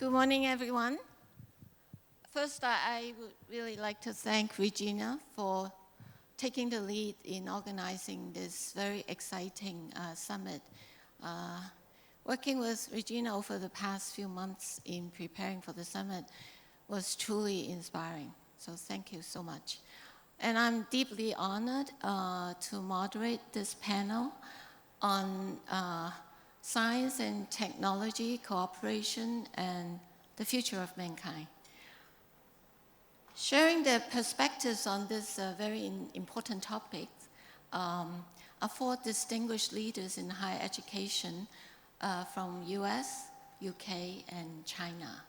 Good morning, everyone. First, I would really like to thank Regina for taking the lead in organizing this very exciting summit. Working with Regina over the past few months in preparing for the summit was truly inspiring. So thank you so much. And I'm deeply honored to moderate this panel on science and technology cooperation and the future of mankind. Sharing their perspectives on this very important topic are four distinguished leaders in higher education from US, UK, and China.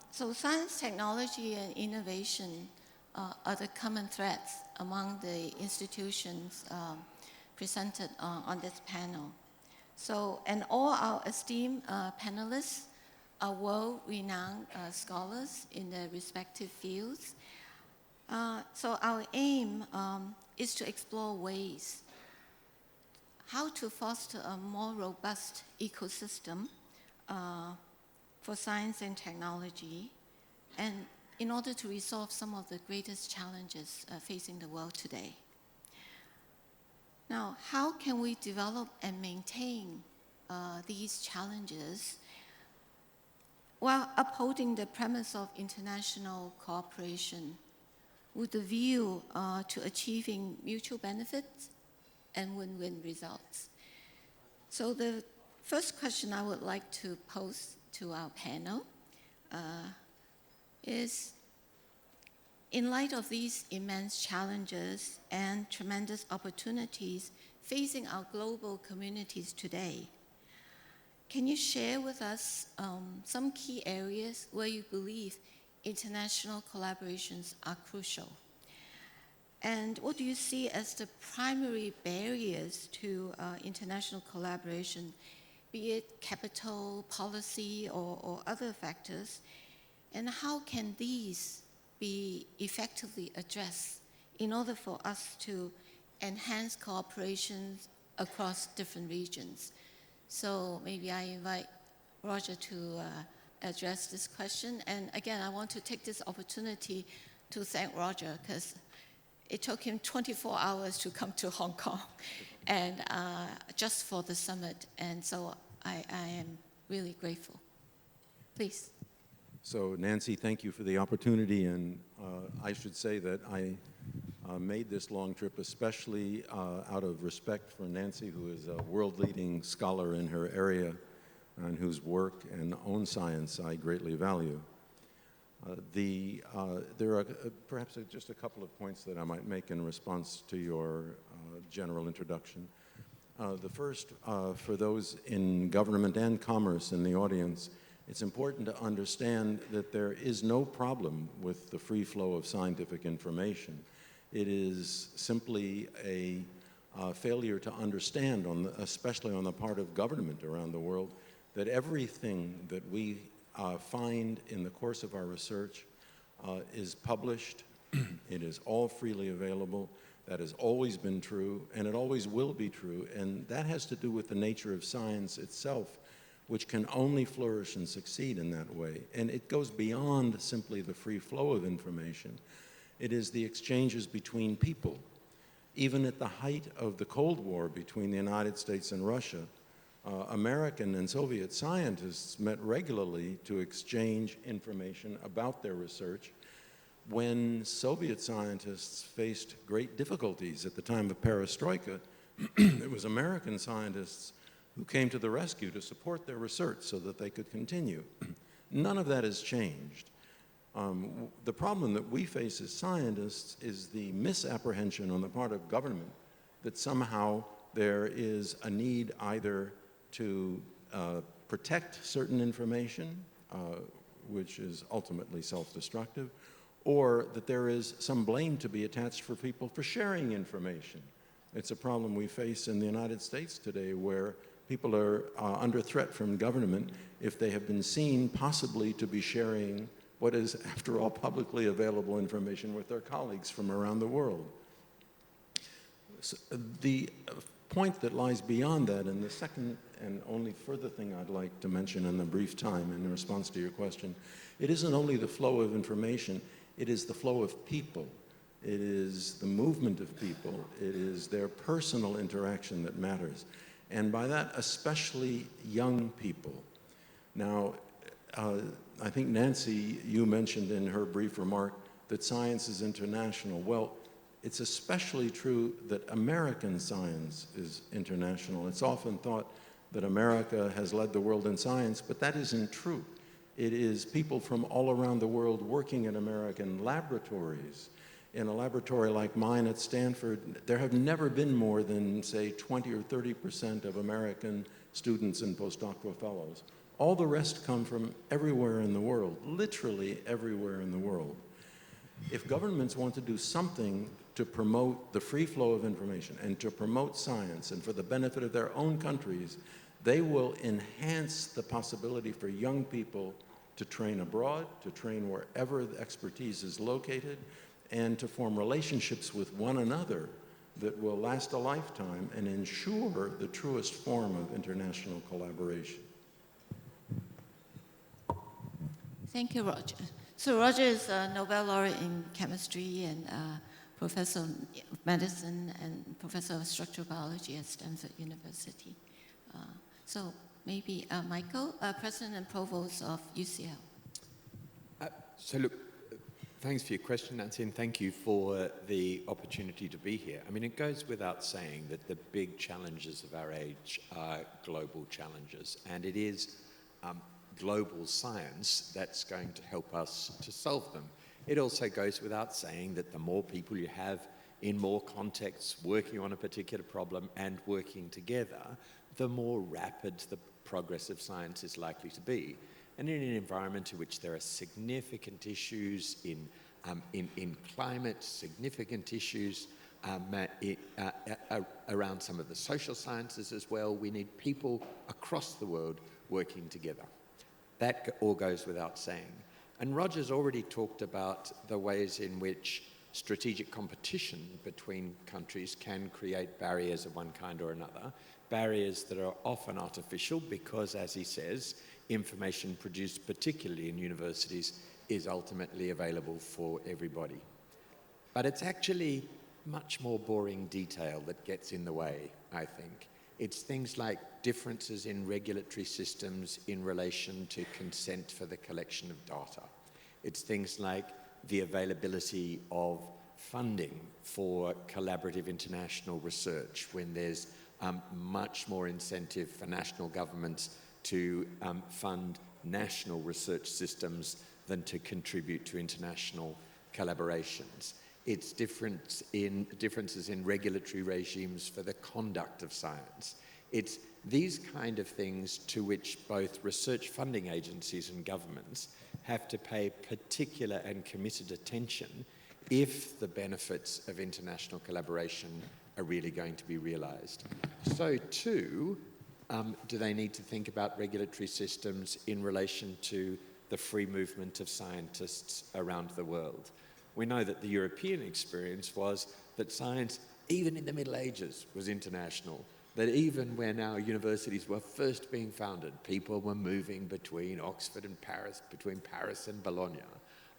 So science, technology, and innovation are the common threads among the institutions presented on this panel. So, and all our esteemed panelists are world-renowned scholars in their respective fields. So our aim is to explore ways how to foster a more robust ecosystem for science and technology, and in order to resolve some of the greatest challenges facing the world today. Now, how can we develop and maintain these challenges while upholding the premise of international cooperation with the view to achieving mutual benefits and win-win results? So the first question I would like to pose to our panel is, in light of these immense challenges and tremendous opportunities facing our global communities today, can you share with us some key areas where you believe international collaborations are crucial? And what do you see as the primary barriers to international collaboration, be it capital, policy, or other factors? And how can these be effectively addressed in order for us to enhance cooperation across different regions? So maybe I invite Roger to address this question. And again, I want to take this opportunity to thank Roger, because it took him 24 hours to come to Hong Kong and just for the summit. And so I am really grateful. Please. So Nancy, thank you for the opportunity, and I should say that I made this long trip especially out of respect for Nancy, who is a world-leading scholar in her area and whose work and own science I greatly value. There are perhaps just a couple of points that I might make in response to your general introduction. The first, for those in government and commerce in the audience, it's important to understand that there is no problem with the free flow of scientific information. It is simply a failure to understand, especially on the part of government around the world, that everything that we find in the course of our research is published. It is all freely available. That has always been true, and it always will be true. And that has to do with the nature of science itself, which can only flourish and succeed in that way. And it goes beyond simply the free flow of information. It is the exchanges between people. Even at the height of the Cold War between the United States and Russia, American and Soviet scientists met regularly to exchange information about their research. When Soviet scientists faced great difficulties at the time of perestroika, it was American scientists who came to the rescue to support their research so that they could continue. None of that has changed. The problem that we face as scientists is the misapprehension on the part of government that somehow there is a need either to protect certain information, which is ultimately self-destructive, or that there is some blame to be attached for people for sharing information. It's a problem we face in the United States today, where people are under threat from government if they have been seen possibly to be sharing what is, after all, publicly available information with their colleagues from around the world. So the point that lies beyond that, and the second and only further thing I'd like to mention in the brief time in response to your question, it isn't only the flow of information, it is the flow of people. It is the movement of people. It is their personal interaction that matters. And by that, especially young people. Now, I think Nancy, you mentioned in her brief remark that science is international. Well, it's especially true that American science is international. It's often thought that America has led the world in science, but that isn't true. It is people from all around the world working in American laboratories. In a laboratory like mine at Stanford, there have never been more than, say, 20 or 30% of American students and postdoctoral fellows. All the rest come from everywhere in the world, literally everywhere in the world. If governments want to do something to promote the free flow of information and to promote science and for the benefit of their own countries, they will enhance the possibility for young people to train abroad, to train wherever the expertise is located, and to form relationships with one another that will last a lifetime and ensure the truest form of international collaboration. Thank you, Roger. So Roger is a Nobel laureate in chemistry and professor of medicine and professor of structural biology at Stanford University. So maybe Michael, president and provost of UCL. So look, thanks for your question, Nancy, and thank you for the opportunity to be here. I mean, it goes without saying that the big challenges of our age are global challenges, and it is global science that's going to help us to solve them. It also goes without saying that the more people you have in more contexts working on a particular problem and working together, the more rapid the progress of science is likely to be. And in an environment in which there are significant issues in climate, significant issues around some of the social sciences as well, we need people across the world working together. That all goes without saying. And Roger's already talked about the ways in which strategic competition between countries can create barriers of one kind or another, barriers that are often artificial because, as he says, information produced particularly in universities is ultimately available for everybody. But it's actually much more boring detail that gets in the way, I think. It's things like differences in regulatory systems in relation to consent for the collection of data. It's things like the availability of funding for collaborative international research when there's much more incentive for national governments to fund national research systems than to contribute to international collaborations. It's differences in regulatory regimes for the conduct of science. It's these kind of things to which both research funding agencies and governments have to pay particular and committed attention if the benefits of international collaboration are really going to be realized. So too, do they need to think about regulatory systems in relation to the free movement of scientists around the world? We know that the European experience was that science, even in the Middle Ages, was international. That even when our universities were first being founded, people were moving between Oxford and Paris, between Paris and Bologna.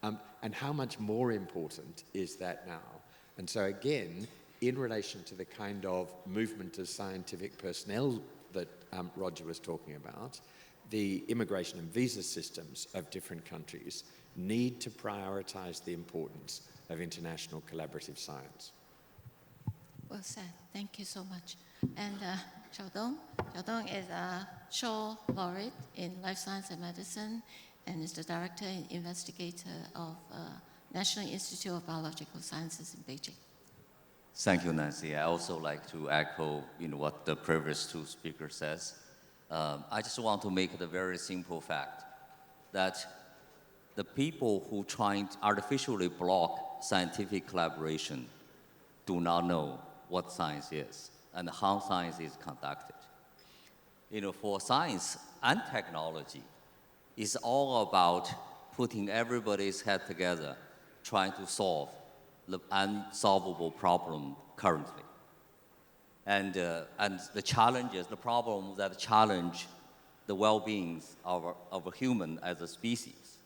And how much more important is that now? And so again, in relation to the kind of movement of scientific personnel that Roger was talking about, the immigration and visa systems of different countries need to prioritize the importance of international collaborative science. Well said. Thank you so much. And Xiaodong. Xiaodong is a Shaw laureate in life science and medicine and is the director and investigator of National Institute of Biological Sciences in Beijing. Thank you, Nancy. I also like to echo what the previous two speakers says. I just want to make it a very simple fact that the people who try to artificially block scientific collaboration do not know what science is and how science is conducted. For science and technology, it's all about putting everybody's head together, trying to solve the unsolvable problem currently. and the challenges, the problems that challenge the well-being of a human as a species.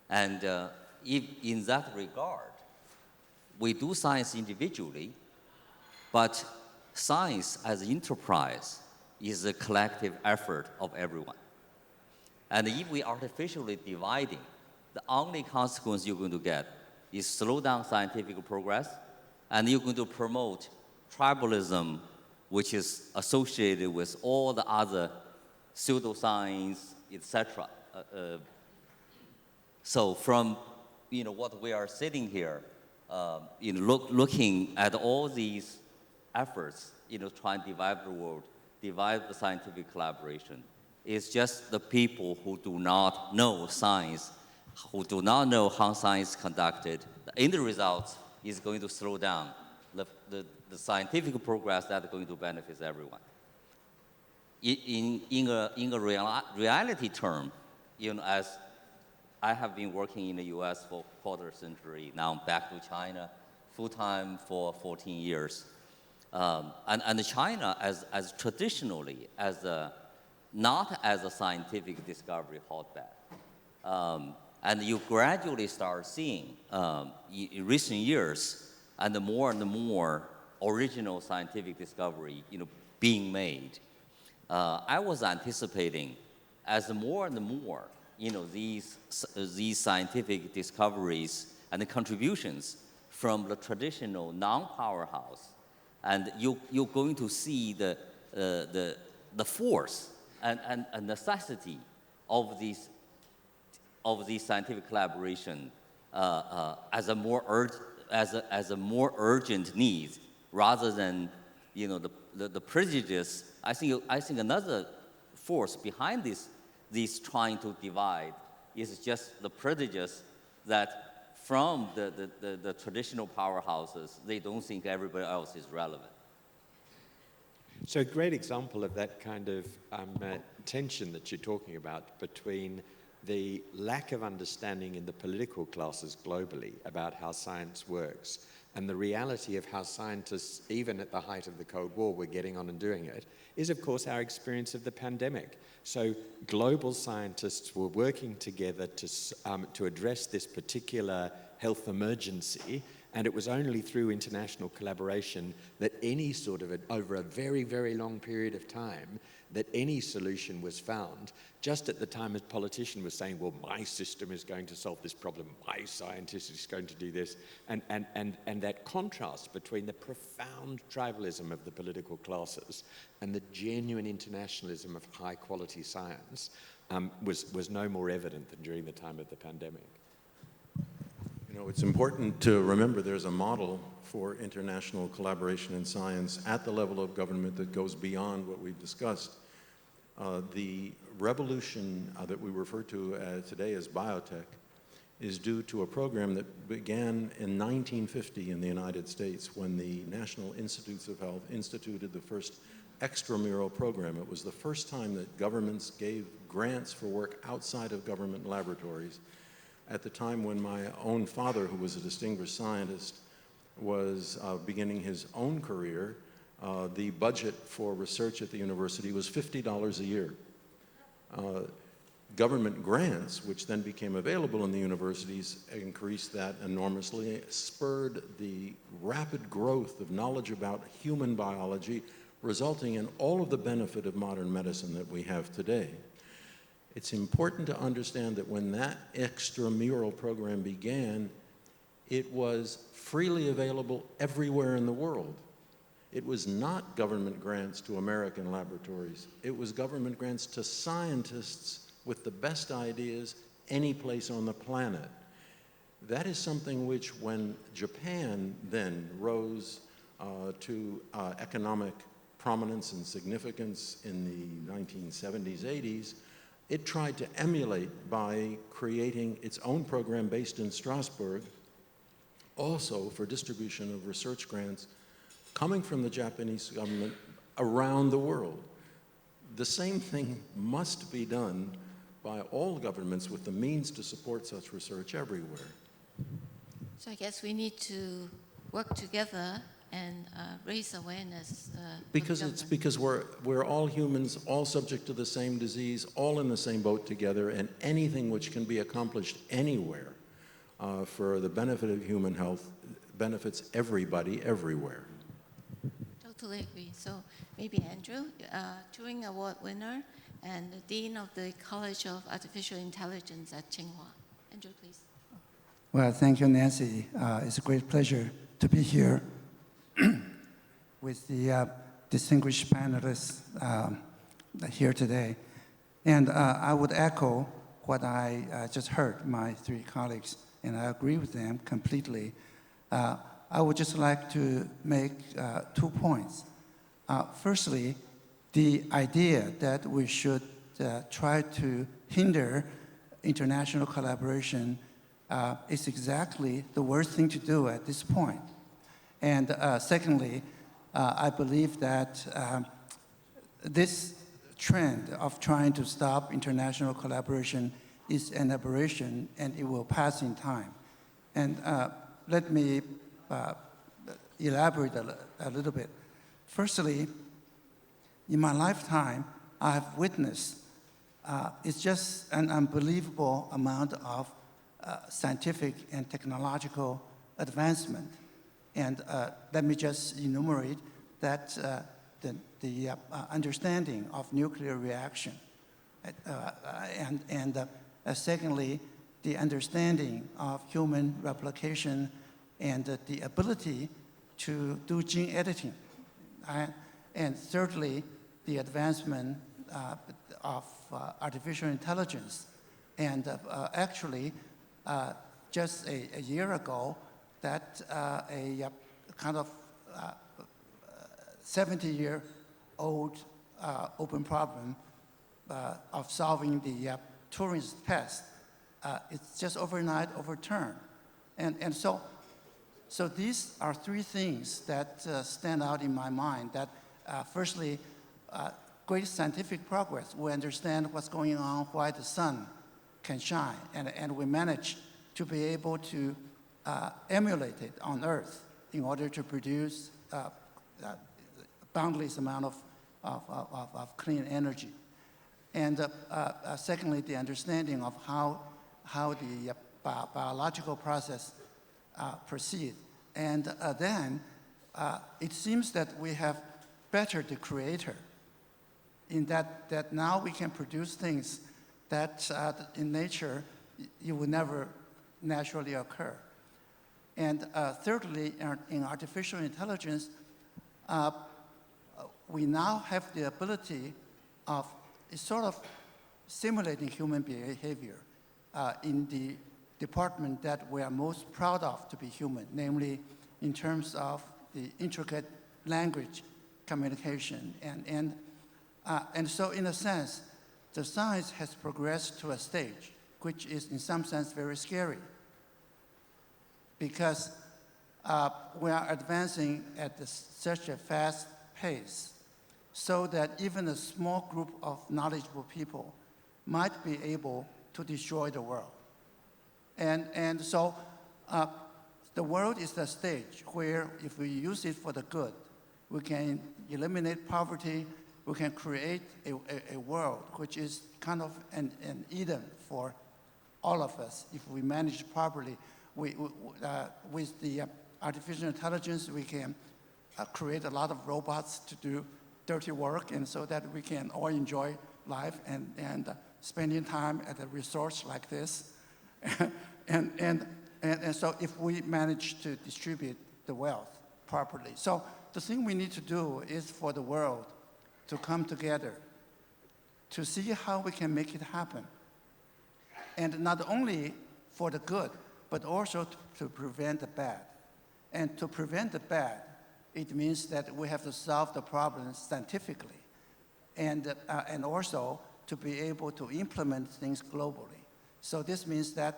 And if in that regard, we do science individually, but science as an enterprise is a collective effort of everyone. And if we artificially dividing, the only consequence you're going to get is slow down scientific progress, and you're going to promote tribalism, which is associated with all the other pseudoscience, etc. So from what we are sitting here, looking at all these efforts, trying to divide the world, divide the scientific collaboration, it's just the people who do not know science, who do not know how science is conducted. The end result is going to slow down the scientific progress that is going to benefit everyone. In a reality term, as I have been working in the US for a quarter century, now I'm back to China full-time for 14 years. And China as traditionally, not as a scientific discovery hotbed. And you gradually start seeing in recent years and more original scientific discovery being made. I was anticipating as more and more these scientific discoveries and the contributions from the traditional non-powerhouse, and you're going to see the force and necessity of these scientific collaboration as a more urgent need, rather than the prejudice. I think another force behind this trying to divide is just the prejudice that from the traditional powerhouses, they don't think everybody else is relevant. So a great example of that kind of tension that you're talking about between the lack of understanding in the political classes globally about how science works and the reality of how scientists, even at the height of the Cold War, were getting on and doing it, is of course our experience of the pandemic. So global scientists were working together to address this particular health emergency, and it was only through international collaboration that any sort of, over a very, very long period of time, that any solution was found. Just at the time a politician was saying, well, my system is going to solve this problem, my scientist is going to do this, and that contrast between the profound tribalism of the political classes and the genuine internationalism of high quality science was no more evident than during the time of the pandemic. It's important to remember there's a model for international collaboration in science at the level of government that goes beyond what we've discussed. The revolution that we refer to today as biotech is due to a program that began in 1950 in the United States when the National Institutes of Health instituted the first extramural program. It was the first time that governments gave grants for work outside of government laboratories. At the time when my own father, who was a distinguished scientist, was beginning his own career, the budget for research at the university was $50 a year. Government grants, which then became available in the universities, increased that enormously, spurred the rapid growth of knowledge about human biology, resulting in all of the benefit of modern medicine that we have today. It's important to understand that when that extramural program began, it was freely available everywhere in the world. It was not government grants to American laboratories. It was government grants to scientists with the best ideas any place on the planet. That is something which, when Japan then rose to economic prominence and significance in the 1970s, 80s, it tried to emulate by creating its own program based in Strasbourg, also for distribution of research grants coming from the Japanese government around the world. The same thing must be done by all governments with the means to support such research everywhere. So I guess we need to work together and raise awareness? Because we're all humans, all subject to the same disease, all in the same boat together, and anything which can be accomplished anywhere for the benefit of human health benefits everybody everywhere. Totally agree. So maybe Andrew, Turing Award winner and the Dean of the College of Artificial Intelligence at Tsinghua. Andrew, please. Well, thank you, Nancy. It's a great pleasure to be here with the distinguished panelists here today. And I would echo what I just heard, my three colleagues, and I agree with them completely. I would just like to make 2 points. Firstly, the idea that we should try to hinder international collaboration is exactly the worst thing to do at this point. And secondly, I believe that this trend of trying to stop international collaboration is an aberration, and it will pass in time. And let me elaborate a little bit. Firstly, in my lifetime, I have witnessed it's just an unbelievable amount of scientific and technological advancement. And let me just enumerate that the understanding of nuclear reaction. And secondly, the understanding of human replication and the ability to do gene editing. And thirdly, the advancement of artificial intelligence. And actually, just a year ago, that a kind of 70-year-old open problem of solving the Turing test, it's just overnight overturned. And so these are 3 things that stand out in my mind. That firstly, great scientific progress. We understand what's going on, why the sun can shine, and we manage to be able to emulate it on Earth in order to produce boundless amount of clean energy. And secondly, the understanding of how the biological process proceed. And then it seems that we have bettered the creator in that now we can produce things that in nature you would never naturally occur. And thirdly, in artificial intelligence, we now have the ability of sort of simulating human behavior in the department that we are most proud of to be human, namely in terms of the intricate language communication. And so in a sense, the science has progressed to a stage which is in some sense very scary, because we are advancing at such a fast pace so that even a small group of knowledgeable people might be able to destroy the world. And so the world is the stage where if we use it for the good, we can eliminate poverty, we can create a world which is kind of an Eden for all of us if we manage properly. With the artificial intelligence, we can create a lot of robots to do dirty work, and so that we can all enjoy life and spending time at a resort like this. and so if we manage to distribute the wealth properly. So the thing we need to do is for the world to come together to see how we can make it happen. And not only for the good, but also to prevent the bad. And to prevent the bad, it means that we have to solve the problem scientifically, and also to be able to implement things globally. So this means that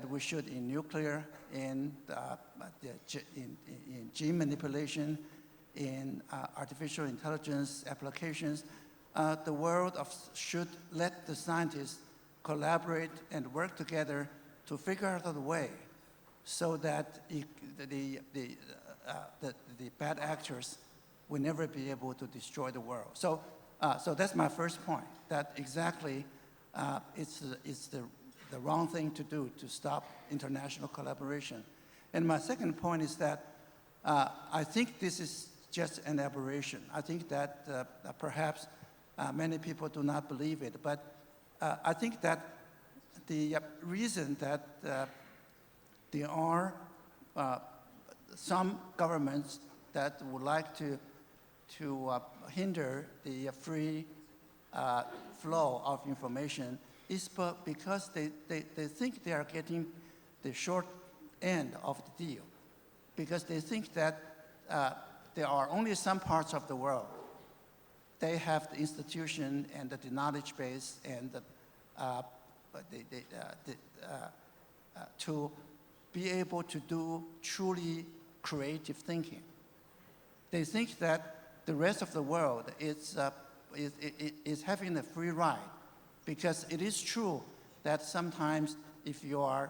we should, in nuclear, in gene manipulation, in artificial intelligence applications, the world should let the scientists collaborate and work together to figure out a way so that the bad actors will never be able to destroy the world. So that's my first point, that exactly it's the wrong thing to do to stop international collaboration. And my second point is that I think this is just an aberration. I think that perhaps many people do not believe it, but I think that the reason that there are some governments that would like to hinder the free flow of information is because they think they are getting the short end of the deal, because they think that there are only some parts of the world. They have the institution and the knowledge base and to be able to do truly creative thinking. They think that the rest of the world is having a free ride, because it is true that sometimes if you are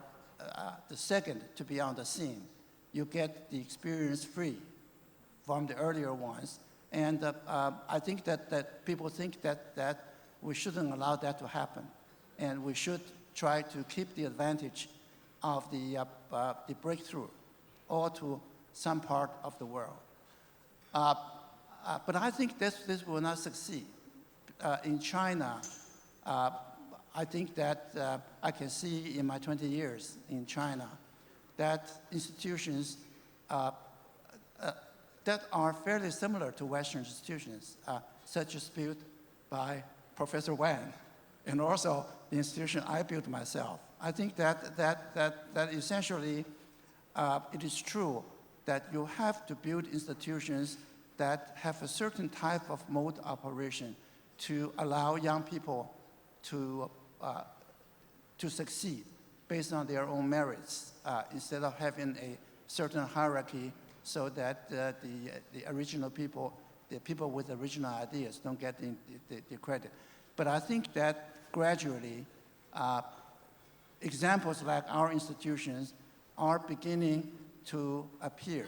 the second to be on the scene, you get the experience free from the earlier ones. And I think that people think that we shouldn't allow that to happen. And we should try to keep the advantage of the breakthrough all to some part of the world. But I think this will not succeed. In China, I think that I can see in my 20 years in China that institutions that are fairly similar to Western institutions, such as built by Professor Wang, and also the institution I built myself. I think that essentially it is true that you have to build institutions that have a certain type of mode operation to allow young people to succeed based on their own merits, instead of having a certain hierarchy so that the original people, the people with original ideas don't get the credit. But I think that gradually, examples like our institutions are beginning to appear.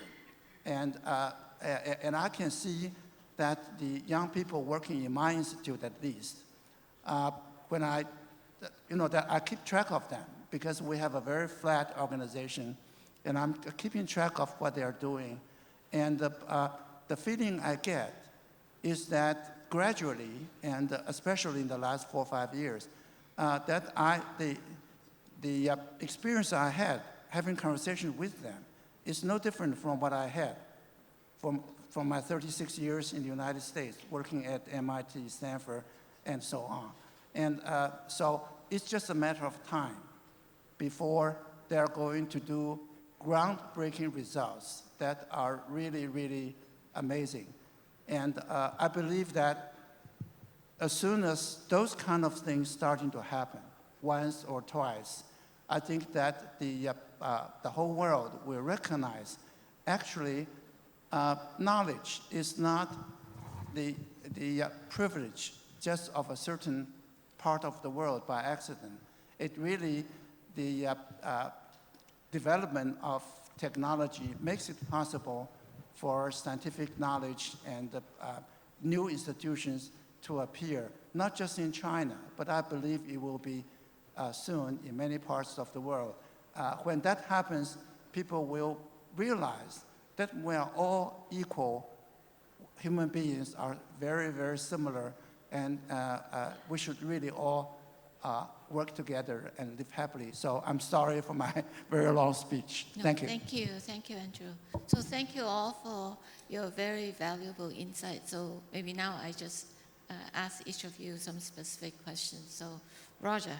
And I can see that the young people working in my institute, at least, when I keep track of them, because we have a very flat organization, and I'm keeping track of what they are doing. And the feeling I get is that gradually, and especially in the last 4 or 5 years, that the experience I had having conversation with them is no different from what I had from my 36 years in the United States, working at MIT, Stanford, and so on. And so it's just a matter of time before they're going to do groundbreaking results that are really, really amazing. And I believe that as soon as those kind of things starting to happen, once or twice, I think that the whole world will recognize actually knowledge is not the privilege just of a certain part of the world by accident. It really, the development of technology makes it possible for scientific knowledge and new institutions to appear, not just in China, but I believe it will be soon in many parts of the world. When that happens, people will realize that we are all equal. Human beings are very, very similar, and we should really all work together and live happily. So I'm sorry for my very long speech. No, Thank you. Thank you, Andrew. So thank you all for your very valuable insight. So maybe now I just ask each of you some specific questions. So Roger,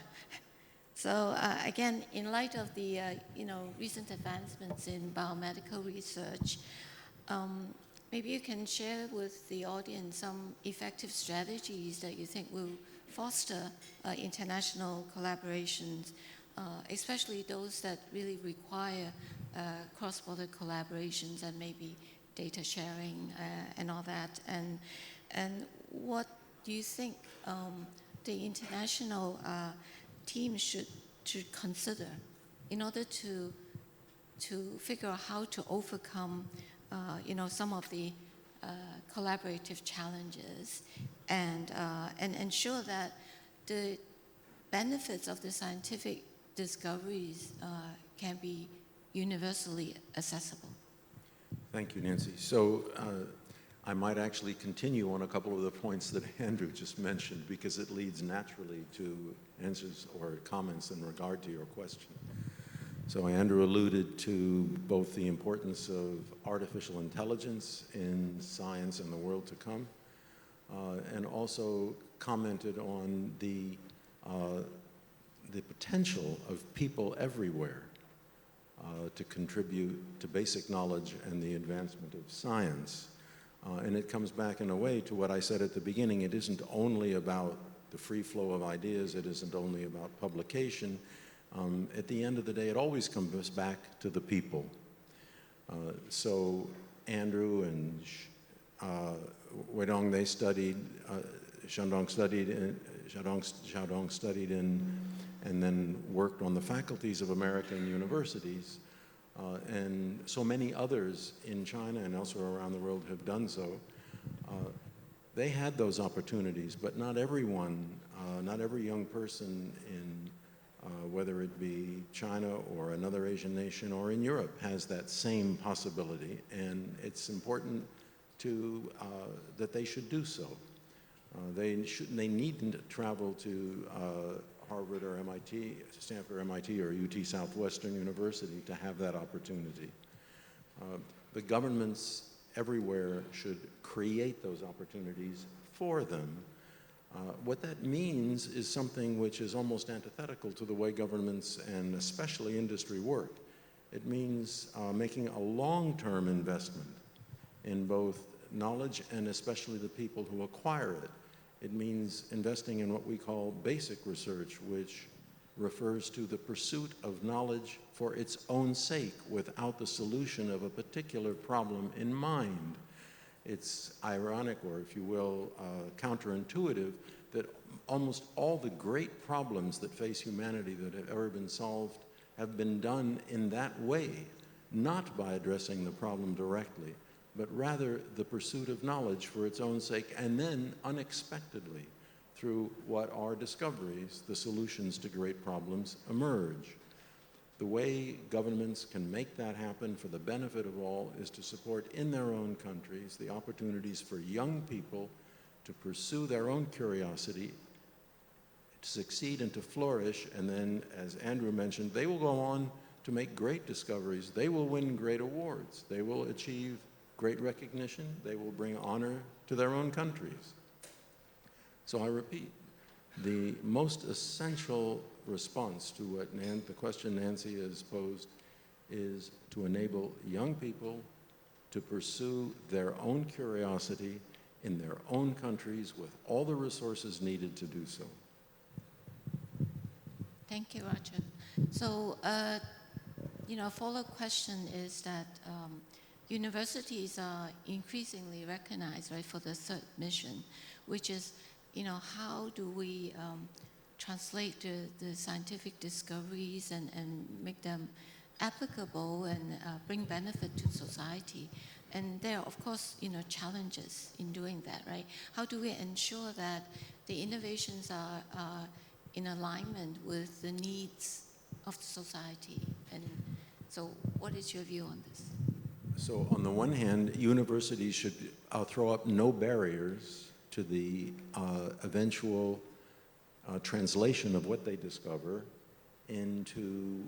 so again, in light of the recent advancements in biomedical research, maybe you can share with the audience some effective strategies that you think will foster international collaborations, especially those that really require cross-border collaborations and maybe data sharing and all that. And what do you think the international team should consider in order to figure out how to overcome some of the collaborative challenges and ensure that the benefits of the scientific discoveries can be universally accessible. Thank you, Nancy. So I might actually continue on a couple of the points that Andrew just mentioned because it leads naturally to answers or comments in regard to your question. So Andrew alluded to both the importance of artificial intelligence in science and the world to come, and also commented on the potential of people everywhere to contribute to basic knowledge and the advancement of science. And it comes back in a way to what I said at the beginning. It isn't only about the free flow of ideas. It isn't only about publication. At the end of the day, it always comes back to the people. So Andrew and Xiaodong, they studied, Xiaodong studied in, and then worked on the faculties of American universities. And so many others in China and elsewhere around the world have done so. They had those opportunities, but not everyone, not every young person in whether it be China or another Asian nation or in Europe has that same possibility, and it's important that they should do so. They needn't travel to Harvard or MIT, Stanford or MIT or UT Southwestern University to have that opportunity. The governments everywhere should create those opportunities for them. What that means is something which is almost antithetical to the way governments and especially industry work. It means making a long-term investment in both knowledge and especially the people who acquire it. It means investing in what we call basic research, which refers to the pursuit of knowledge for its own sake without the solution of a particular problem in mind. It's ironic, or if you will, counterintuitive, that almost all the great problems that face humanity that have ever been solved have been done in that way, not by addressing the problem directly, but rather the pursuit of knowledge for its own sake, and then unexpectedly, through what are discoveries, the solutions to great problems emerge. The way governments can make that happen for the benefit of all is to support in their own countries the opportunities for young people to pursue their own curiosity, to succeed and to flourish, and then, as Andrew mentioned, they will go on to make great discoveries. They will win great awards. They will achieve great recognition. They will bring honor to their own countries. So I repeat, the most essential response to what the question Nancy has posed is to enable young people to pursue their own curiosity in their own countries with all the resources needed to do so. Thank you, Roger. So, a follow-up question is that universities are increasingly recognized, right, for the third mission, which is, how do we translate the scientific discoveries and make them applicable and bring benefit to society? And there are, of course, challenges in doing that, right? How do we ensure that the innovations are in alignment with the needs of society? And so what is your view on this? So on the one hand, universities should throw up no barriers to the eventual translation of what they discover into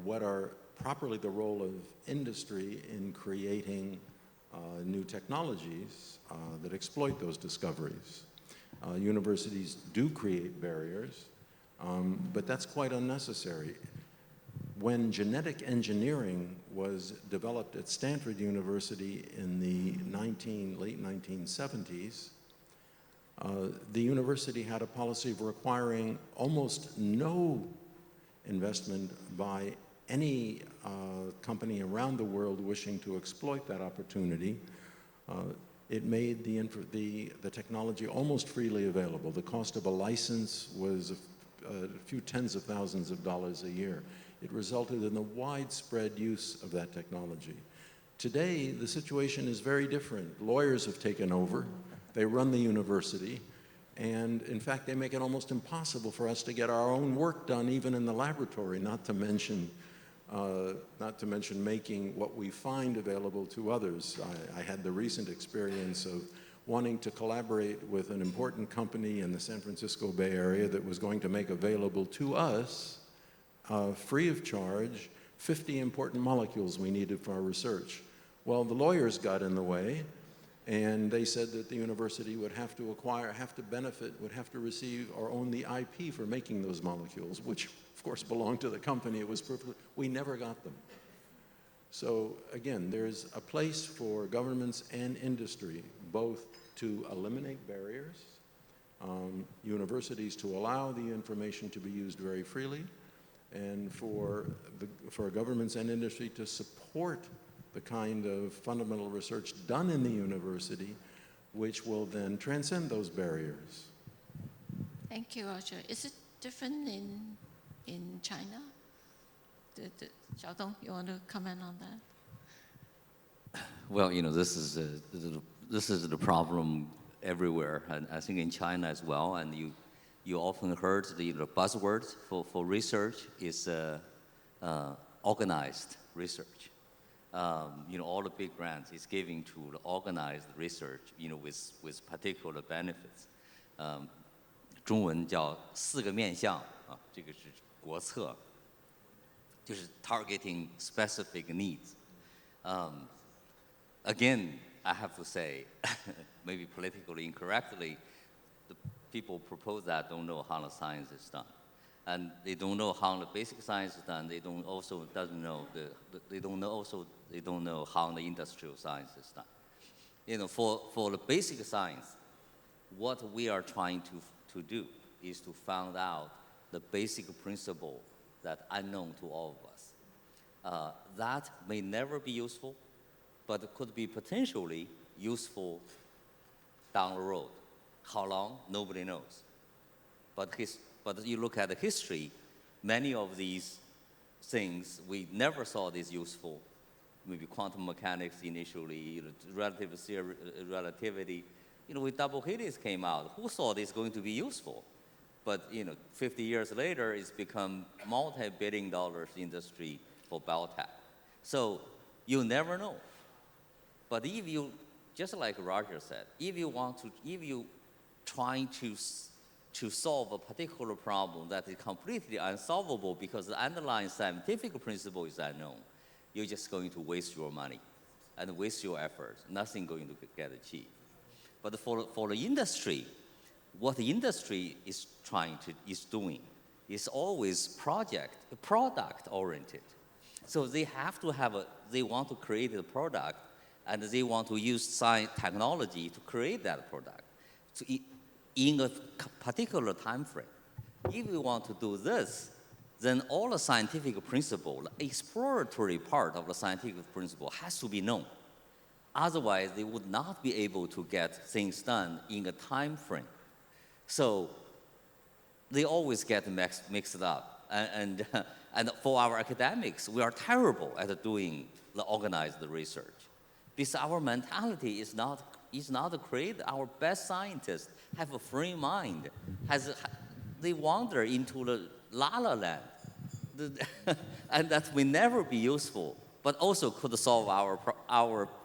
what are properly the role of industry in creating new technologies that exploit those discoveries. Universities do create barriers, but that's quite unnecessary. When genetic engineering was developed at Stanford University in the late 1970s, the university had a policy of requiring almost no investment by any company around the world wishing to exploit that opportunity. It made the technology almost freely available. The cost of a license was a few tens of thousands of dollars a year. It resulted in the widespread use of that technology. Today, the situation is very different. Lawyers have taken over. They run the university. And in fact, they make it almost impossible for us to get our own work done, even in the laboratory, not to mention making what we find available to others. I had the recent experience of wanting to collaborate with an important company in the San Francisco Bay Area that was going to make available to us, free of charge, 50 important molecules we needed for our research. Well, the lawyers got in the way, and they said that the university would have to acquire, have to benefit, would have to receive or own the IP for making those molecules, which of course belonged to the company. It was perfectly, we never got them. So again, there's a place for governments and industry both to eliminate barriers, universities to allow the information to be used very freely, and for governments and industry to support the kind of fundamental research done in the university, which will then transcend those barriers. Thank you, Roger. Is it different in China? Xiaodong, you want to comment on that? Well, you know, this is the problem everywhere, and I think in China as well. And you often heard the buzzword for research is organized research. You know, all the big grants is giving to the organized research, you know, with particular benefits. 中文叫4个面向啊，这个是国策，就是 targeting specific needs. Again, I have to say, maybe politically incorrectly, the people propose that don't know how the science is done. And they don't know how the basic science is done. They don't know how the industrial science is done. You know, for the basic science, what we are trying to do is to find out the basic principle that unknown to all of us. That may never be useful, but it could be potentially useful down the road. How long? Nobody knows. But you look at the history, many of these things, we never saw this useful. Maybe quantum mechanics initially, you know, relativity. You know, when double helix came out, who saw this going to be useful? But, you know, 50 years later, it's become multi-billion-dollar industry for biotech. So you never know. But if you, just like Roger said, if you trying to solve a particular problem that is completely unsolvable because the underlying scientific principle is unknown, you're just going to waste your money and waste your effort. Nothing going to get achieved. But for the industry, what the industry is doing is always product oriented. So they have to they want to create a product, and they want to use science technology to create that product in a particular time frame. If we want to do this, then all the scientific principle, the exploratory part of the scientific principle has to be known. Otherwise, they would not be able to get things done in a time frame. So they always get mixed up. And for our academics, we are terrible at doing the organized research. Because our mentality is not to create our best scientists have a free mind. They wander into the la-la land. And that will never be useful, but also could solve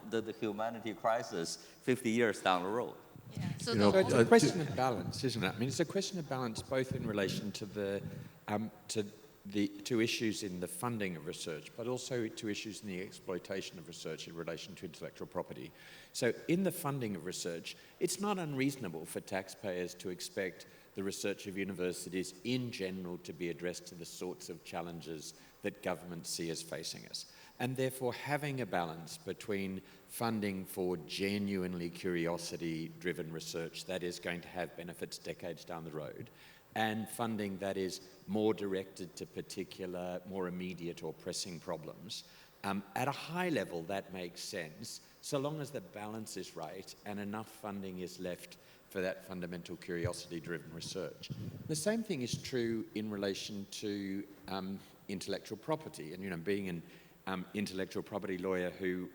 the humanity crisis 50 years down the road. Yeah. So It's a question of balance, isn't it? I mean, it's a question of balance both in relation to to issues in the funding of research, but also to issues in the exploitation of research in relation to intellectual property. So in the funding of research, it's not unreasonable for taxpayers to expect the research of universities in general to be addressed to the sorts of challenges that governments see as facing us. And therefore having a balance between funding for genuinely curiosity-driven research that is going to have benefits decades down the road, and funding that is more directed to particular, more immediate or pressing problems. At a high level, that makes sense, so long as the balance is right and enough funding is left for that fundamental curiosity-driven research. The same thing is true in relation to intellectual property. And, you know, being intellectual property lawyer who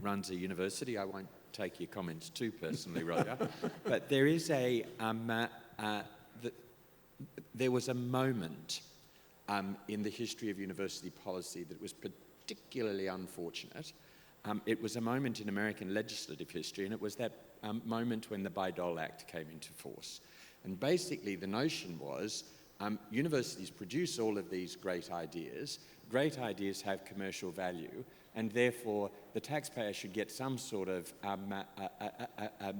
runs a university. I won't take your comments too personally, Roger, but there is there was a moment in the history of university policy that was particularly unfortunate. It was a moment in American legislative history, and it was that moment when the Bayh-Dole Act came into force. And basically the notion was universities produce all of these great ideas have commercial value, and therefore the taxpayer should get some sort of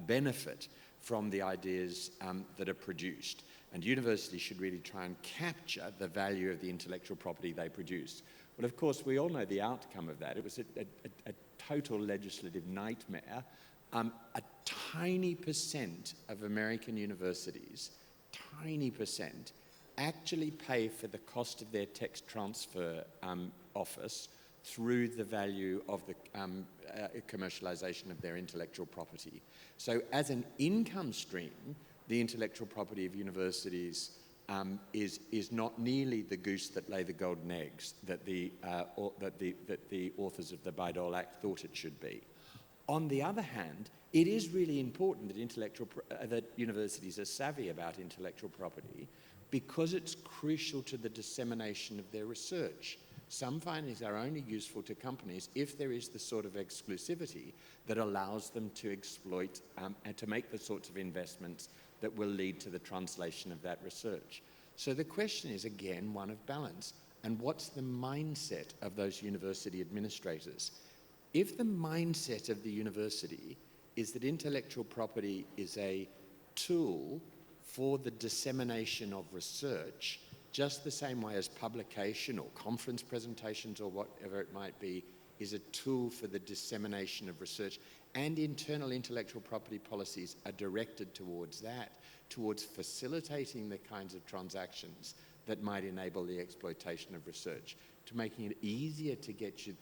benefit from the ideas that are produced. And universities should really try and capture the value of the intellectual property they produce. Well, of course, we all know the outcome of that. It was a total legislative nightmare. A tiny percent of American universities, tiny percent, actually pay for the cost of their tech transfer office through the value of the commercialization of their intellectual property. So as an income stream, the intellectual property of universities is not nearly the goose that lay the golden eggs that the authors of the Bayh-Dole Act thought it should be. On the other hand, it is really important that that universities are savvy about intellectual property, because it's crucial to the dissemination of their research. Some findings are only useful to companies if there is the sort of exclusivity that allows them to exploit and to make the sorts of investments that will lead to the translation of that research. So the question is, again, one of balance. And what's the mindset of those university administrators? If the mindset of the university is that intellectual property is a tool for the dissemination of research, just the same way as publication or conference presentations or whatever it might be is a tool for the dissemination of research, and internal intellectual property policies are directed towards that, towards facilitating the kinds of transactions that might enable the exploitation of research, to making it easier to get you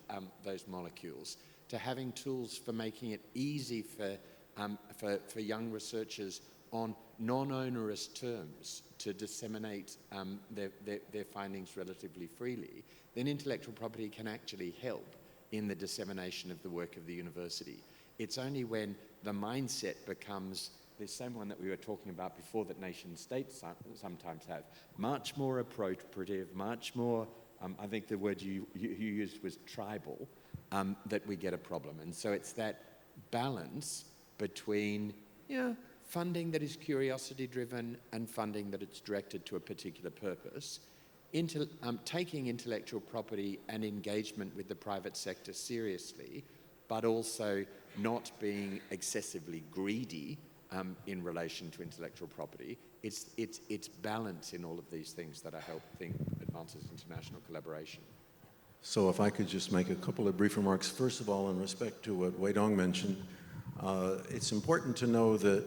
those molecules, to having tools for making it easy for young researchers on non-onerous terms to disseminate their findings relatively freely, then intellectual property can actually help in the dissemination of the work of the university. It's only when the mindset becomes the same one that we were talking about before that nation states sometimes have, much more appropriative, much more, I think the word you used was tribal, that we get a problem. And so it's that balance between funding that is curiosity-driven and funding that it's directed to a particular purpose, taking intellectual property and engagement with the private sector seriously, but also not being excessively greedy in relation to intellectual property. It's balance in all of these things that I think advances international collaboration. So if I could just make a couple of brief remarks. First of all, in respect to what Xiaodong mentioned, it's important to know that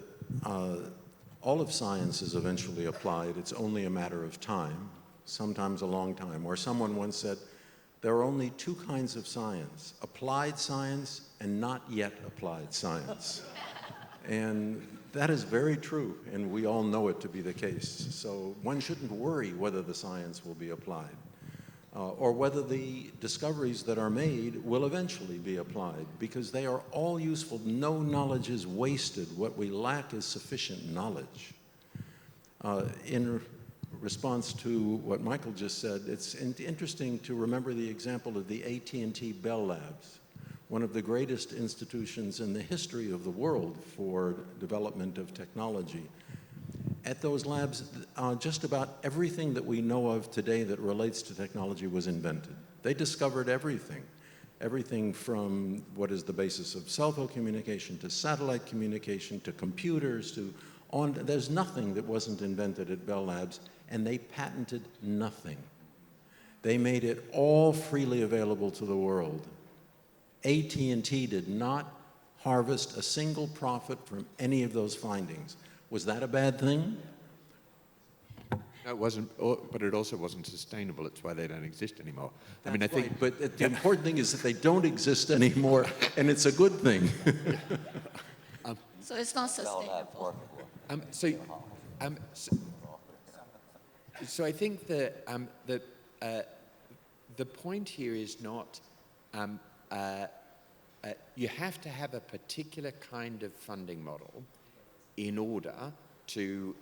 all of science is eventually applied. It's only a matter of time, sometimes a long time. Or someone once said, there are only two kinds of science, applied science and not yet applied science. And that is very true, and we all know it to be the case. So one shouldn't worry whether the science will be applied, or whether the discoveries that are made will eventually be applied, because they are all useful. No knowledge is wasted. What we lack is sufficient knowledge. In response to what Michael just said, it's interesting to remember the example of the AT&T Bell Labs, one of the greatest institutions in the history of the world for development of technology. At those labs, just about everything that we know of today that relates to technology was invented. They discovered everything. Everything from what is the basis of cell phone communication to satellite communication to computers to on. There's nothing that wasn't invented at Bell Labs, and they patented nothing. They made it all freely available to the world. AT&T did not harvest a single profit from any of those findings. Was that a bad thing? No, it wasn't, but it also wasn't sustainable. That's why they don't exist anymore. That's I think, right, but the important thing is that they don't exist anymore, and it's a good thing. So it's not sustainable. So I think that the point here is not, you have to have a particular kind of funding model in order to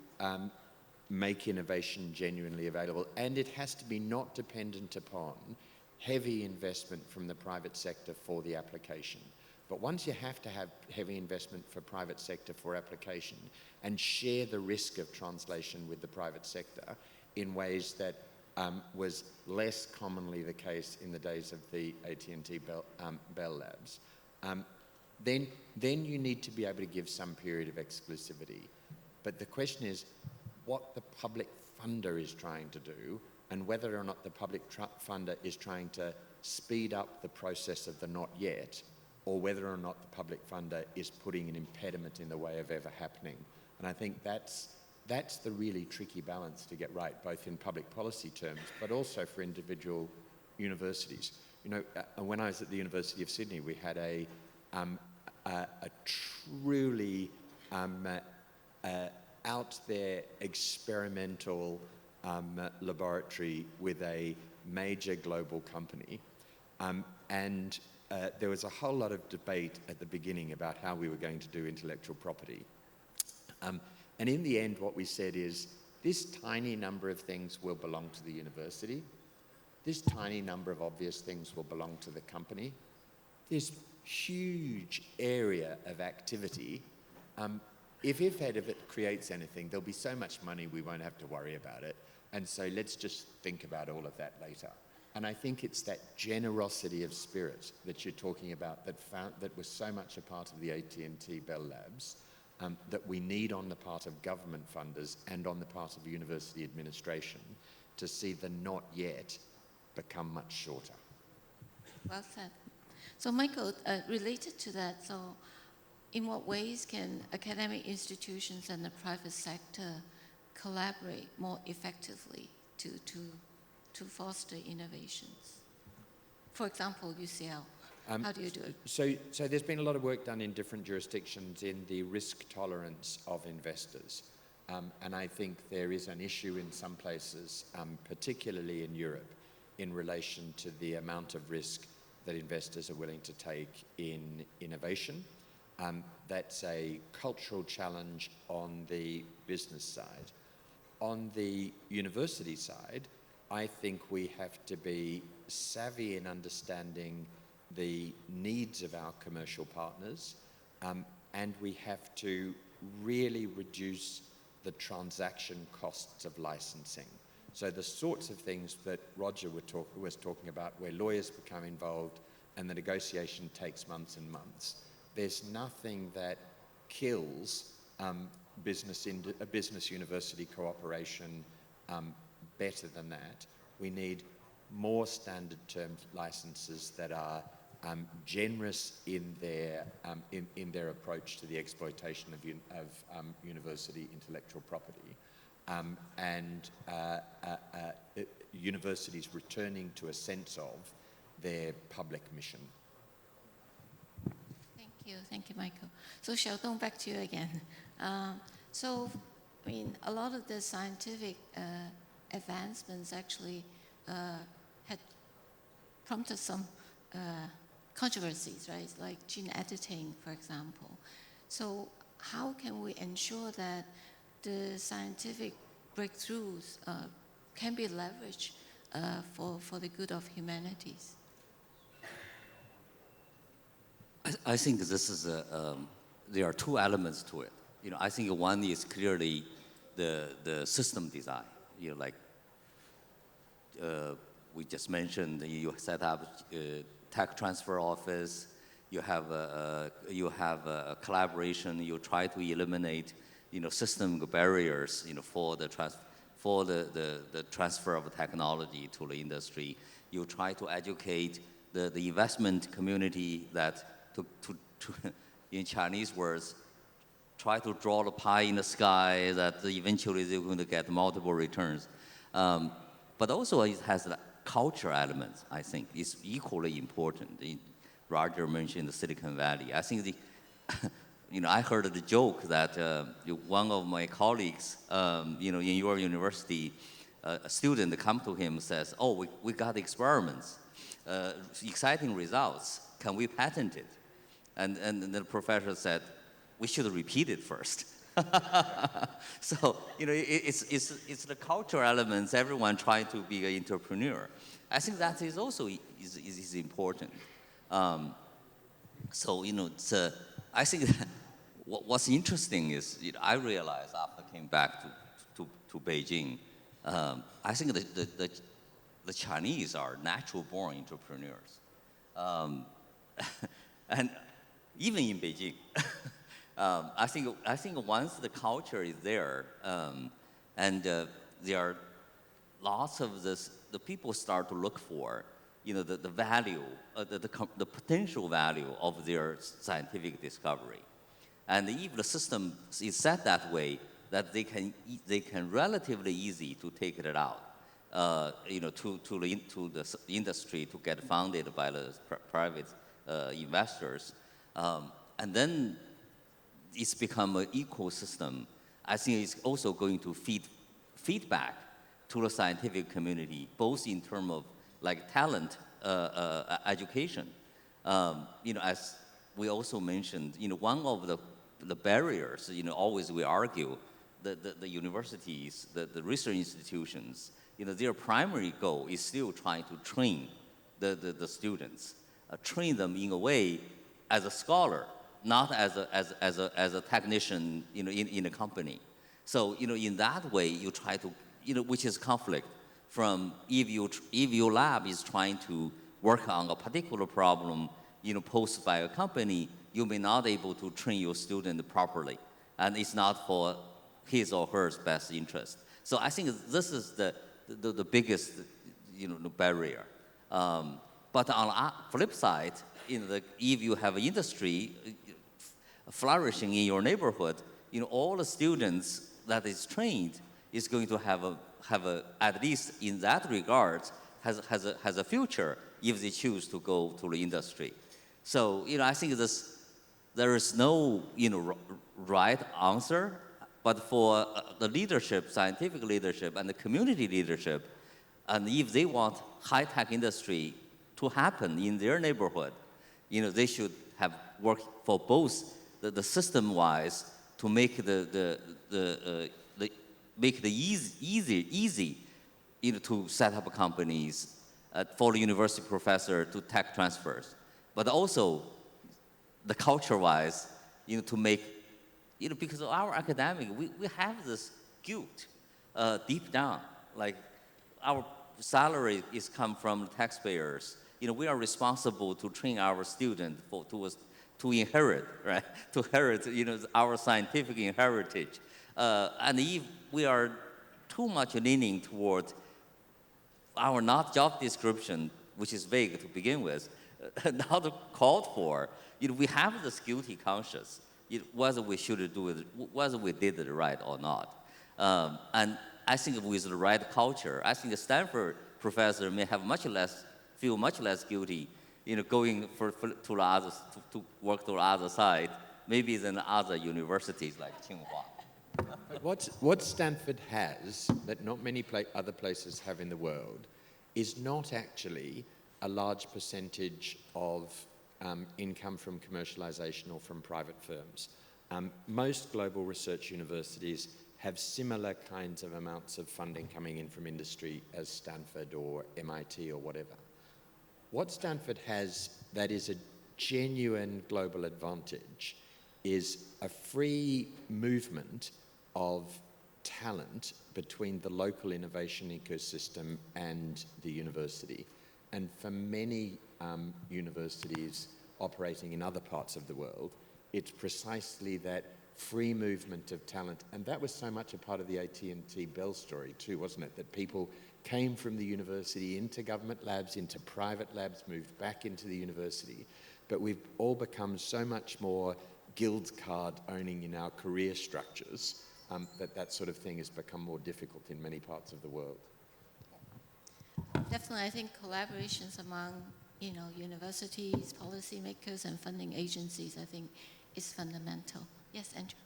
make innovation genuinely available, and it has to be not dependent upon heavy investment from the private sector for the application. But once you have to have heavy investment for private sector for application and share the risk of translation with the private sector in ways that was less commonly the case in the days of the AT&T Bell Labs, then you need to be able to give some period of exclusivity. But the question is what the public funder is trying to do, and whether or not the public funder is trying to speed up the process of the not yet, or whether or not the public funder is putting an impediment in the way of ever happening. And I think that's the really tricky balance to get right, both in public policy terms, but also for individual universities. You know, when I was at the University of Sydney, we had a truly out there experimental laboratory with a major global company. And there was a whole lot of debate at the beginning about how we were going to do intellectual property. And in the end, what we said is, this tiny number of things will belong to the university. This tiny number of obvious things will belong to the company. This huge area of activity, if it creates anything, there'll be so much money we won't have to worry about it. And so let's just think about all of that later. And I think it's that generosity of spirit that you're talking about that was so much a part of the AT&T Bell Labs, that we need on the part of government funders and on the part of university administration to see the not yet become much shorter. Well said. So Michael, related to that, so in what ways can academic institutions and the private sector collaborate more effectively to foster innovations? For example, UCL, how do you do it? So there's been a lot of work done in different jurisdictions in the risk tolerance of investors. And I think there is an issue in some places, particularly in Europe, in relation to the amount of risk that investors are willing to take in innovation. That's a cultural challenge on the business side. On the university side, I think we have to be savvy in understanding the needs of our commercial partners, and we have to really reduce the transaction costs of licensing. So the sorts of things that Roger was talking about, where lawyers become involved and the negotiation takes months and months, there's nothing that kills business-university cooperation better than that. We need more standard term licenses that are generous in their approach to the exploitation of university intellectual property, and universities returning to a sense of their public mission. Thank you, Michael. So Xiaodong, back to you again. So, I mean, a lot of the scientific advancements actually had prompted some controversies, right? Like gene editing, for example. So how can we ensure that the scientific breakthroughs can be leveraged for the good of humanities? I think this is there are two elements to it. You know, I think one is clearly the system design. You know, like we just mentioned, you set up a tech transfer office. You have a collaboration. You try to eliminate, you know, system barriers, you know, for the transfer of technology to the industry. You try to educate the investment community that to in Chinese words, try to draw the pie in the sky that eventually they're going to get multiple returns. But also it has the culture element, I think, is equally important. Roger mentioned the Silicon Valley. I think you know, I heard the joke that one of my colleagues, you know, in your university, a student come to him and says, oh, we got experiments, exciting results, can we patent it? And the professor said, we should repeat it first. So, it's the cultural elements, everyone trying to be an entrepreneur. I think that is also is important. So, I think that what's interesting is, I realized after I came back to Beijing, I think the Chinese are natural-born entrepreneurs. And even in Beijing, I think once the culture is there, and there are lots of this, the people start to look for, the value, the potential value of their scientific discovery. And if the system is set that way, that they can relatively easy to take it out, to the industry to get funded by the private investors, and then it's become an ecosystem. I think it's also going to feedback to the scientific community, both in terms of like talent education. As we also mentioned, one of the barriers, always we argue, the universities, the research institutions, their primary goal is still trying to train the students, train them in a way as a scholar, not as a technician, in a company. So, in that way, you try to, which is conflict from if your lab is trying to work on a particular problem, posed by a company, you may not able to train your student properly, and it's not for his or her best interest. So I think this is the biggest, barrier. But on the flip side, if you have an industry flourishing in your neighborhood, all the students that is trained is going to have a at least in that regard has a future if they choose to go to the industry. So I think there is no right answer, but for the leadership, scientific leadership, and the community leadership, and if they want high-tech industry to happen in their neighborhood, they should have worked for both the system-wise to make make the easy to set up companies, for the university professor to tech transfers, but also the culture-wise, to make, because of our academic, we have this guilt deep down, like our salary is come from taxpayers. We are responsible to train our students to inherit, right? To inherit, our scientific heritage. And if we are too much leaning toward our not job description, which is vague to begin with, not called for, we have this guilty conscience, whether we should do it, whether we did it right or not. And I think with the right culture, I think the Stanford professor may have feel much less guilty, going to the other, to work to the other side, maybe than other universities like Tsinghua. But what Stanford has that not many other places have in the world is not actually a large percentage of income from commercialization or from private firms. Most global research universities have similar kinds of amounts of funding coming in from industry as Stanford or MIT or whatever. What Stanford has that is a genuine global advantage is a free movement of talent between the local innovation ecosystem and the university. And for many universities operating in other parts of the world, it's precisely that free movement of talent. And that was so much a part of the AT&T Bell story too, wasn't it? That people came from the university into government labs, into private labs, moved back into the university. But we've all become so much more guild card owning in our career structures that sort of thing has become more difficult in many parts of the world. Definitely, I think collaborations among universities, policymakers, and funding agencies, I think, is fundamental. Yes, Andrew.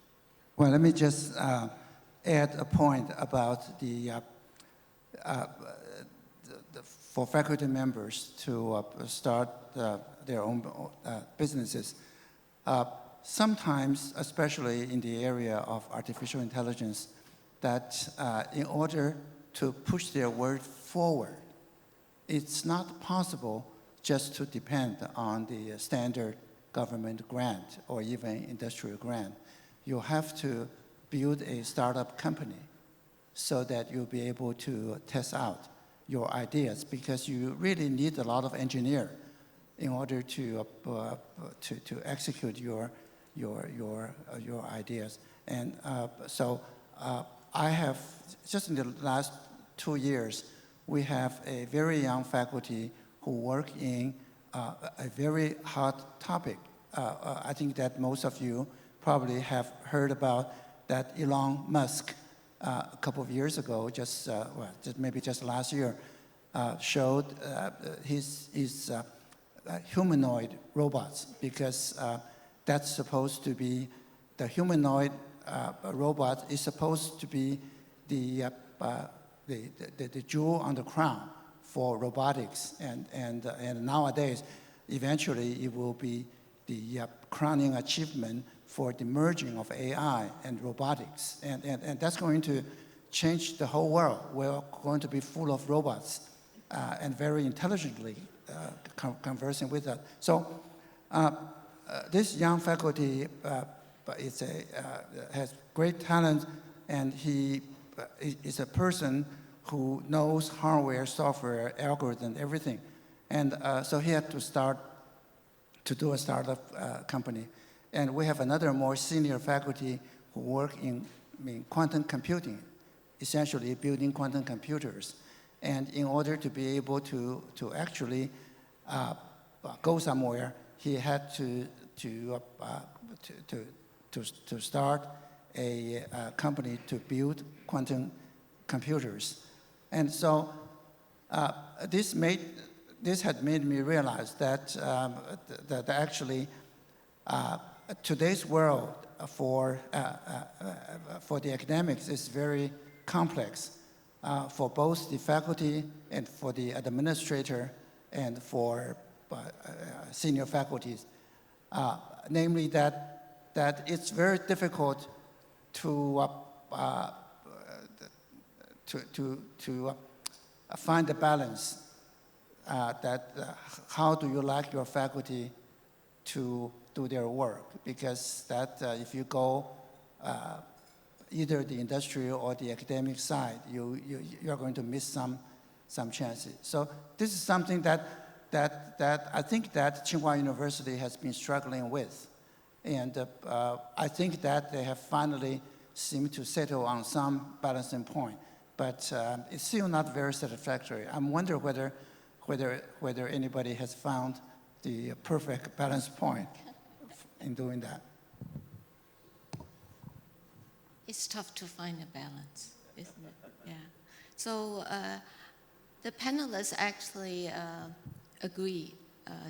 Well, let me just add a point about the for faculty members to start their own businesses. Sometimes, especially in the area of artificial intelligence, that in order to push their work forward, it's not possible just to depend on the standard government grant or even industrial grant. You have to build a startup company so that you'll be able to test out your ideas, because you really need a lot of engineer in order to execute your ideas. And so I have, just in the last 2 years, we have a very young faculty who work in a very hot topic. I think that most of you probably have heard about that Elon Musk a couple of years ago, maybe just last year, showed his humanoid robots, because that's supposed to be, the humanoid robot is supposed to be the jewel on the crown for robotics, and nowadays, eventually it will be the crowning achievement for the merging of AI and robotics, and that's going to change the whole world. We're going to be full of robots and very intelligently conversing with us. So this young faculty has great talent, and he is a person who knows hardware, software, algorithm, everything. And so he had to do a startup company. And we have another more senior faculty who work in quantum computing, essentially building quantum computers. And in order to be able to actually go somewhere, he had to start a company to build quantum computers. And so this had made me realize that that actually today's world for the academics is very complex for both the faculty and for the administrator and for senior faculties. Namely that it's very difficult to find a balance. How do you like your faculty to do their work? Because if you go either the industrial or the academic side, you're going to miss some chances. So this is something that I think that Tsinghua University has been struggling with. And I think that they have finally seemed to settle on some balancing point. But it's still not very satisfactory. I'm wondering whether anybody has found the perfect balance point in doing that. It's tough to find a balance, isn't it? Yeah. So the panelists actually agree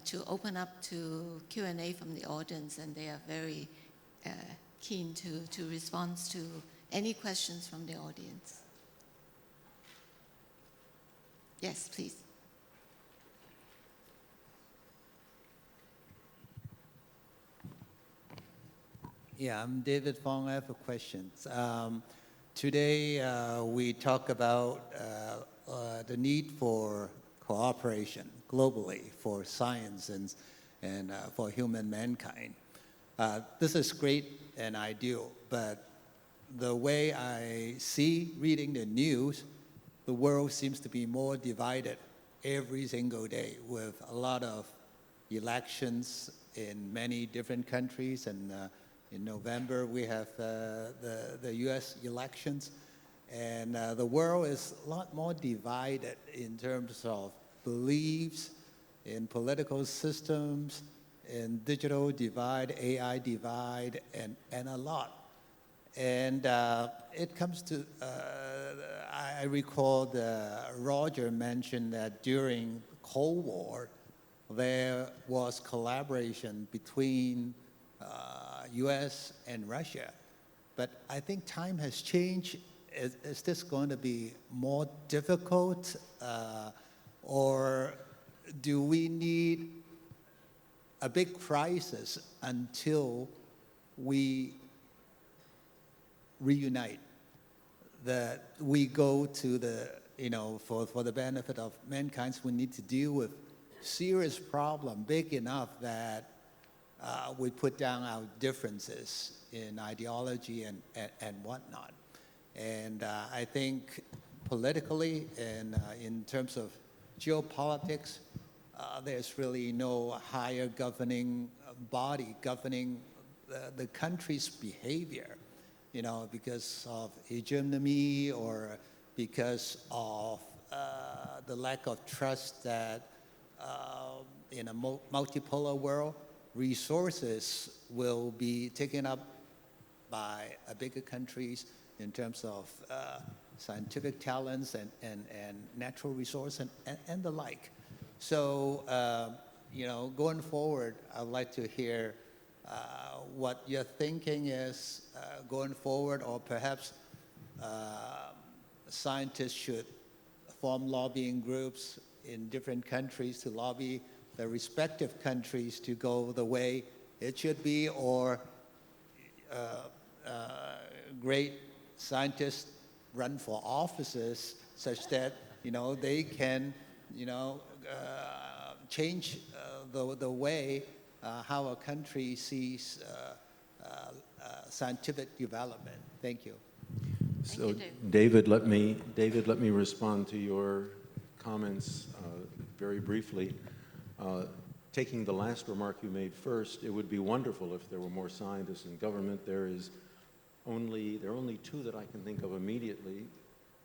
to open up to Q&A from the audience, and they are very keen to respond to any questions from the audience. Yes, please. Yeah, I'm David Fong. I have a question. Today, we talk about the need for cooperation globally for science and for human mankind. This is great and ideal, but the way I see reading the news, the world seems to be more divided every single day, with a lot of elections in many different countries, and in November, we have the US elections, and the world is a lot more divided in terms of beliefs in political systems, in digital divide, AI divide, and a lot. And it comes to, I recall Roger mentioned that during Cold War, there was collaboration between US and Russia. But I think time has changed, is this going to be more difficult, or do we need a big crisis until we reunite, that we go to the, for the benefit of mankind, we need to deal with serious problem big enough that we put down our differences in ideology and whatnot. And I think politically and in terms of geopolitics, there's really no higher governing body governing the country's behavior, because of hegemony or because of the lack of trust that in a multipolar world, resources will be taken up by bigger countries in terms of scientific talents and natural resource and the like. So, going forward, I'd like to hear what your thinking is going forward, or perhaps scientists should form lobbying groups in different countries to lobby the respective countries to go the way it should be, or great scientists run for offices such that they can change the way how a country sees scientific development. Thank you. So, David, let me respond to your comments very briefly. Taking the last remark you made first, it would be wonderful if there were more scientists in government. There are only two that I can think of immediately.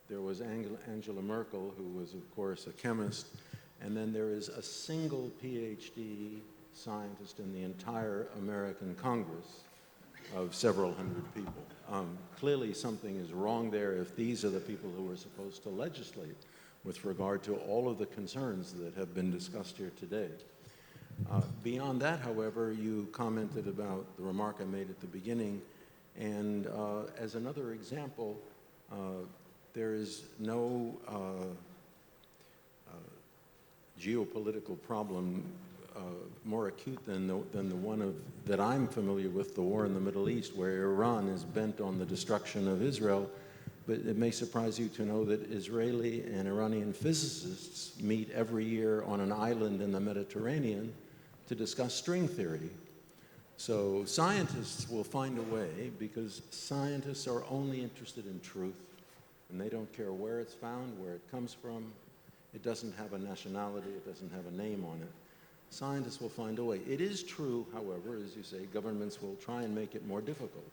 There was Angela Merkel, who was, of course, a chemist, and then there is a single PhD scientist in the entire American Congress of several hundred people. Clearly something is wrong there if these are the people who are supposed to legislate with regard to all of the concerns that have been discussed here today. Beyond that, however, you commented about the remark I made at the beginning, and as another example, there is no geopolitical problem more acute than the one that I'm familiar with, the war in the Middle East, where Iran is bent on the destruction of Israel. But it may surprise you to know that Israeli and Iranian physicists meet every year on an island in the Mediterranean to discuss string theory. So scientists will find a way, because scientists are only interested in truth, and they don't care where it's found, where it comes from. It doesn't have a nationality, it doesn't have a name on it. Scientists will find a way. It is true, however, as you say, governments will try and make it more difficult.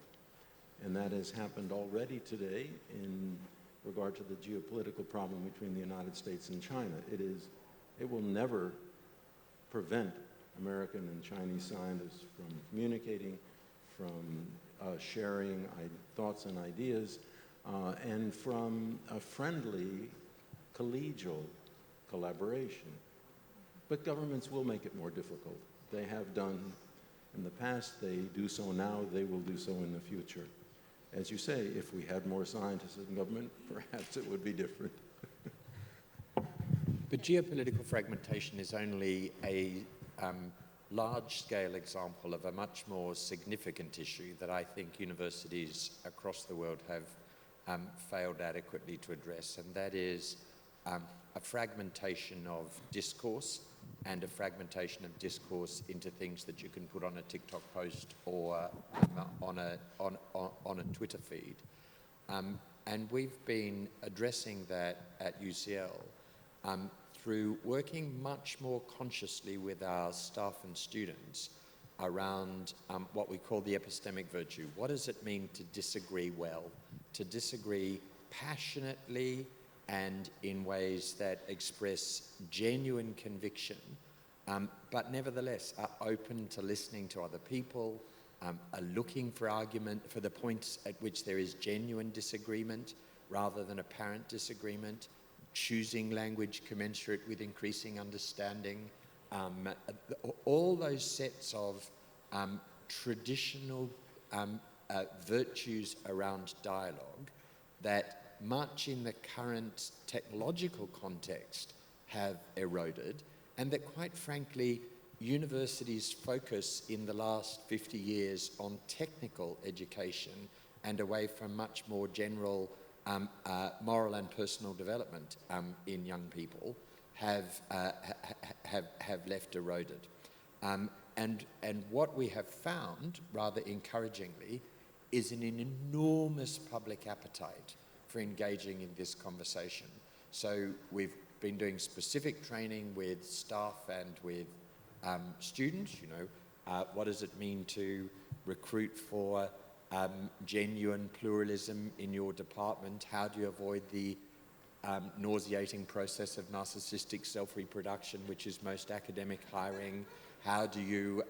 And that has happened already today in regard to the geopolitical problem between the United States and China. It will never prevent American and Chinese scientists from communicating, from sharing thoughts and ideas, and from a friendly, collegial collaboration. But governments will make it more difficult. They have done in the past, they do so now, they will do so in the future. As you say, if we had more scientists in government, perhaps it would be different. But geopolitical fragmentation is only a large-scale example of a much more significant issue that I think universities across the world have failed adequately to address, and that is a fragmentation of discourse, and a fragmentation of discourse into things that you can put on a TikTok post or on a Twitter feed. And we've been addressing that at UCL through working much more consciously with our staff and students around what we call the epistemic virtue. What does it mean to disagree well? To disagree passionately and in ways that express genuine conviction, but nevertheless are open to listening to other people, are looking for argument, for the points at which there is genuine disagreement rather than apparent disagreement, choosing language commensurate with increasing understanding, all those sets of traditional virtues around dialogue that much in the current technological context have eroded, and that quite frankly, universities' focus in the last 50 years on technical education and away from much more general moral and personal development in young people have left eroded. And what we have found, rather encouragingly, is an enormous public appetite for engaging in this conversation. So we've been doing specific training with staff and with students, you know, what does it mean to recruit for genuine pluralism in your department? How do you avoid the nauseating process of narcissistic self-reproduction, which is most academic hiring? How do you,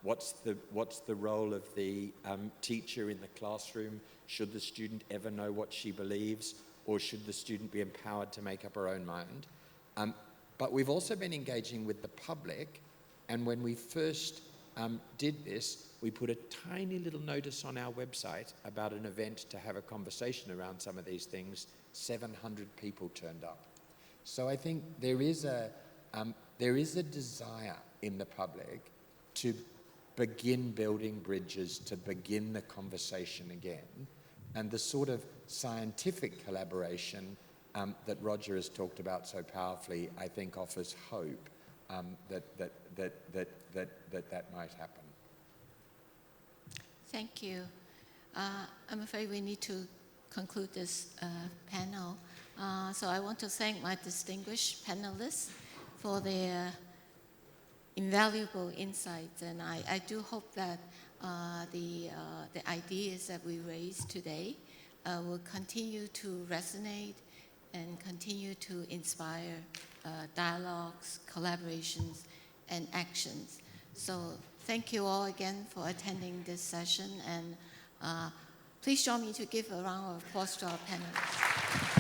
what's the role of the teacher in the classroom? Should the student ever know what she believes, or should the student be empowered to make up her own mind? But we've also been engaging with the public, and when we first did this, we put a tiny little notice on our website about an event to have a conversation around some of these things. 700 people turned up. So I think there is a desire in the public to begin building bridges, to begin the conversation again, and the sort of scientific collaboration that Roger has talked about so powerfully, I think offers hope that might happen. Thank you. I'm afraid we need to conclude this panel. So I want to thank my distinguished panelists for their invaluable insights, and I do hope that the ideas that we raised today will continue to resonate and continue to inspire dialogues, collaborations, and actions. So thank you all again for attending this session, and please join me to give a round of applause to our panelists.